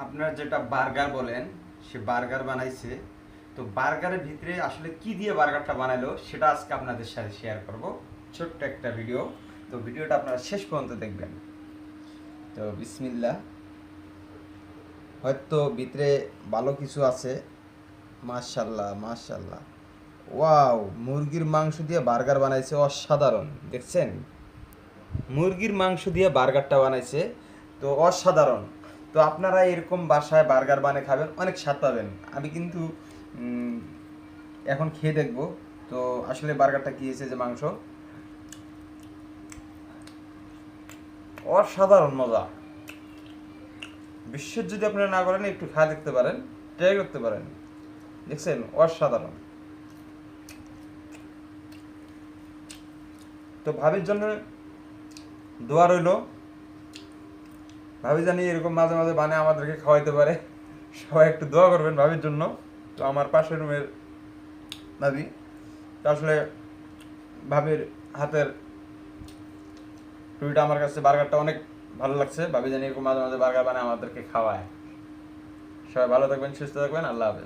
আপনারা যেটা বার্গার বলেন, সে বার্গার বানাইছে। তো বার্গারের ভিতরে আসলে কি দিয়ে বার্গারটা বানাইলো সেটা আজকে আপনাদের সাথে শেয়ার করব। ছোট্ট একটা ভিডিও। তো ভিডিওটা আপনারা শেষ পর্যন্ত দেখবেন। তো বিসমিল্লাহ। হয়তো ভিতরে ভালো কিছু আছে। মাশাল্লাহ মাশাল্লাহ। ওয়াও, মুরগির মাংস দিয়ে বার্গার বানাইছে, অসাধারণ। দেখছেন, মুরগির মাংস দিয়ে বার্গারটা বানাইছে, তো অসাধারণ। তো আপনারা এরকম বাসায় বার্গার বানিয়ে খাবেন, অনেক স্বাদ পাবেন। আমি কিন্তু উম, এখন খেয়ে দেখবো। তো আসলে বার্গারটা কি হয়েছে, যে মাংস অসাধারণ মজা। বিশ্বের যদি আপনারা না করেন, একটু খাওয়া দেখতে পারেন, ট্রাই করতে পারেন। দেখছেন, অসাধারণ। তো ভাবির জন্য দোয়া রইল, ভাবি জানি এরকম মাঝে মাঝে বানিয়ে আমাদেরকে খাওয়াইতে পারে। সবাই একটু দোয়া করবেন ভাবির জন্য। তো আমার পাশের রুমের ভাবি, তো আসলে ভাবির হাতের টুইটা আমার কাছে বার্গারটা অনেক ভালো লাগছে। ভাবি জানি এরকম মাঝে মাঝে বার্গার বানিয়ে আমাদেরকে খাওয়ায়। সবাই ভালো থাকবেন, সুস্থ থাকবেন, আল্লাহ হাফেজ।